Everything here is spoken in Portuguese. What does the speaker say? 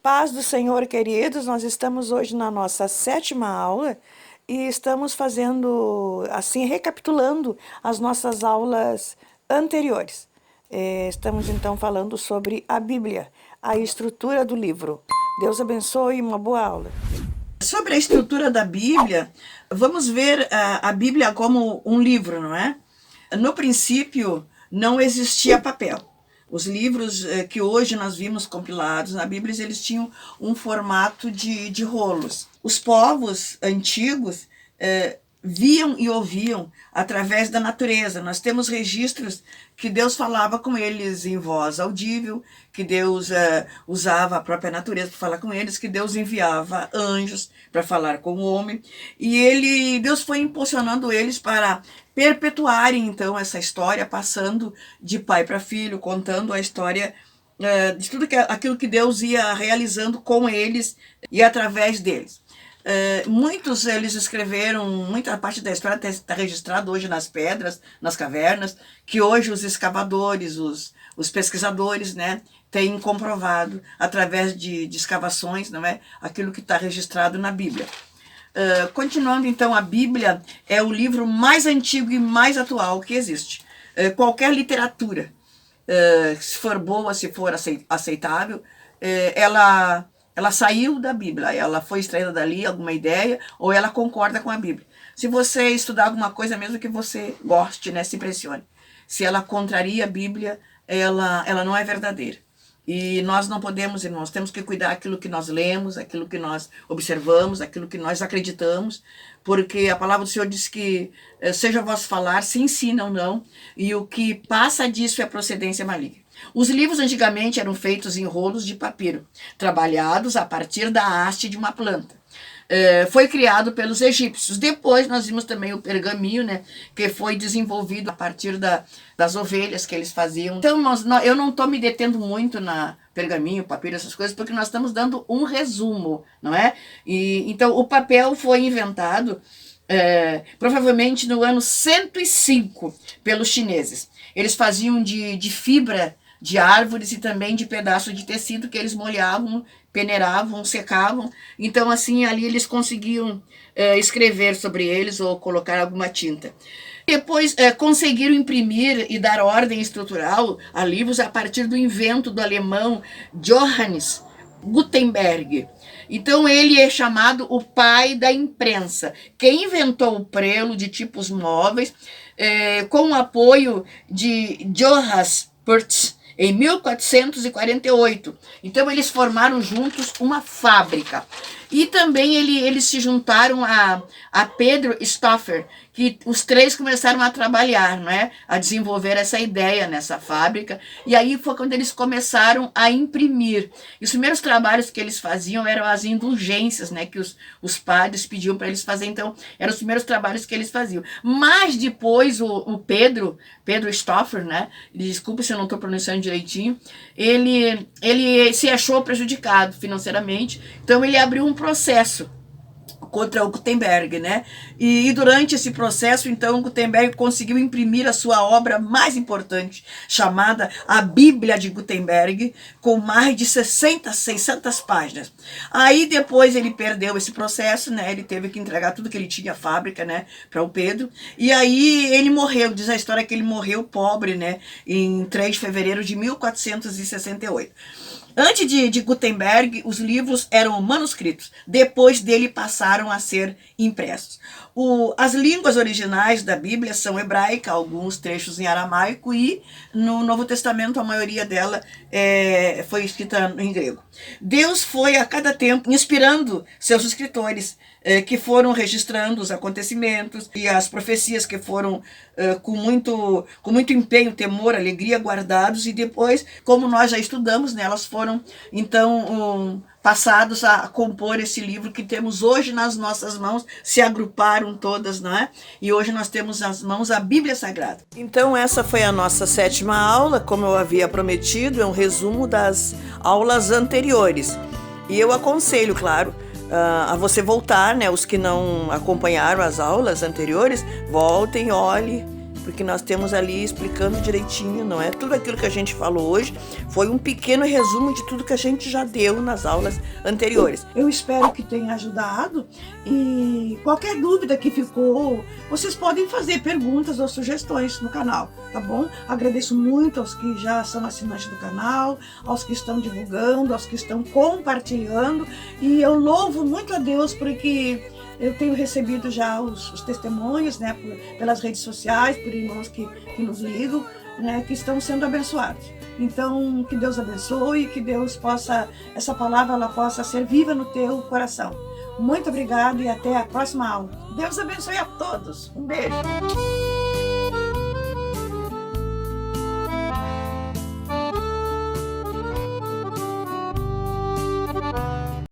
Paz do Senhor, queridos, nós estamos hoje na nossa sétima aula e estamos fazendo, assim, recapitulando as nossas aulas anteriores. Estamos então falando sobre a Bíblia, a estrutura do livro. Deus abençoe e uma boa aula. Sobre a estrutura da Bíblia, vamos ver a Bíblia como um livro, não é? No princípio, não existia papel. Os livros que hoje nós vimos compilados na Bíblia, eles tinham um formato de rolos. Os povos antigos viam e ouviam através da natureza. Nós temos registros que Deus falava com eles em voz audível, que Deus usava a própria natureza para falar com eles, que Deus enviava anjos para falar com o homem. E Deus foi impulsionando eles para perpetuarem então essa história, passando de pai para filho, contando a história de tudo aquilo que Deus ia realizando com eles e através deles. Muitos eles escreveram, muita parte da história está registrada hoje nas pedras, nas cavernas, que hoje os escavadores, os pesquisadores, né, têm comprovado através de escavações, não é, aquilo que está registrado na Bíblia. Continuando então, a Bíblia é o livro mais antigo e mais atual que existe. Qualquer literatura, se for boa, se for aceitável, ela saiu da Bíblia, ela foi extraída dali, alguma ideia, ou ela concorda com a Bíblia. Se você estudar alguma coisa, mesmo que você goste, né, se impressione, se ela contraria a Bíblia, ela não é verdadeira. E nós não podemos, irmãos, temos que cuidar daquilo que nós lemos, aquilo que nós observamos, aquilo que nós acreditamos, porque a palavra do Senhor diz que seja vosso falar, se ensina ou não, e o que passa disso é procedência maligna. Os livros antigamente eram feitos em rolos de papiro, trabalhados a partir da haste de uma planta. Foi criado pelos egípcios. Depois nós vimos também o pergaminho, né, que foi desenvolvido a partir das ovelhas que eles faziam. Então, eu não estou me detendo muito na pergaminho, papiro, essas coisas, porque nós estamos dando um resumo, não é? Então, o papel foi inventado provavelmente no ano 105 pelos chineses. Eles faziam de fibra de árvores e também de pedaço de tecido que eles molhavam, peneiravam, secavam. Então, assim, ali eles conseguiam escrever sobre eles ou colocar alguma tinta. Depois conseguiram imprimir e dar ordem estrutural a livros a partir do invento do alemão Johannes Gutenberg. Então ele é chamado o pai da imprensa. Quem inventou o prelo de tipos móveis com o apoio de Johannes Purtz em 1448. Então eles formaram juntos uma fábrica. E também eles se juntaram a Pedro Stoffer, que os três começaram a trabalhar, não é? A desenvolver essa ideia nessa fábrica. E aí foi quando eles começaram a imprimir. E os primeiros trabalhos que eles faziam eram as indulgências, né? Que os padres pediam para eles fazerem. Então, eram os primeiros trabalhos que eles faziam. Mas depois o Pedro Stoffer, né? Desculpa se eu não estou pronunciando direitinho, ele se achou prejudicado financeiramente. Então, ele abriu um processo contra o Gutenberg, né? E durante esse processo, então, Gutenberg conseguiu imprimir a sua obra mais importante, chamada A Bíblia de Gutenberg, com mais de 600 páginas. Aí depois ele perdeu esse processo, né? Ele teve que entregar tudo que ele tinha à fábrica, né? Para o Pedro. E aí ele morreu, diz a história que ele morreu pobre, né? Em 3 de fevereiro de 1468. Antes de Gutenberg, os livros eram manuscritos. Depois dele passaram a ser impressos. As línguas originais da Bíblia são hebraica, alguns trechos em aramaico, e no Novo Testamento a maioria dela foi escrita em grego. Deus foi a cada tempo inspirando seus escritores, que foram registrando os acontecimentos e as profecias que foram com muito empenho, temor, alegria guardados, e depois, como nós já estudamos, né, elas foram então passados a compor esse livro que temos hoje nas nossas mãos, se agruparam todas, não é? E hoje nós temos nas mãos a Bíblia Sagrada. Então essa foi a nossa sétima aula, como eu havia prometido, é um resumo das aulas anteriores. E eu aconselho, claro, a você voltar, né? Os que não acompanharam as aulas anteriores, voltem, olhem, porque nós temos ali explicando direitinho, não é? Tudo aquilo que a gente falou hoje foi um pequeno resumo de tudo que a gente já deu nas aulas anteriores. Eu espero que tenha ajudado e qualquer dúvida que ficou, vocês podem fazer perguntas ou sugestões no canal, tá bom? Agradeço muito aos que já são assinantes do canal, aos que estão divulgando, aos que estão compartilhando, e eu louvo muito a Deus porque eu tenho recebido já os testemunhos, né, pelas redes sociais, por irmãos que nos ligam, né, que estão sendo abençoados. Então, que Deus abençoe, que Deus possa, essa palavra ela possa ser viva no teu coração. Muito obrigada e até a próxima aula. Deus abençoe a todos. Um beijo.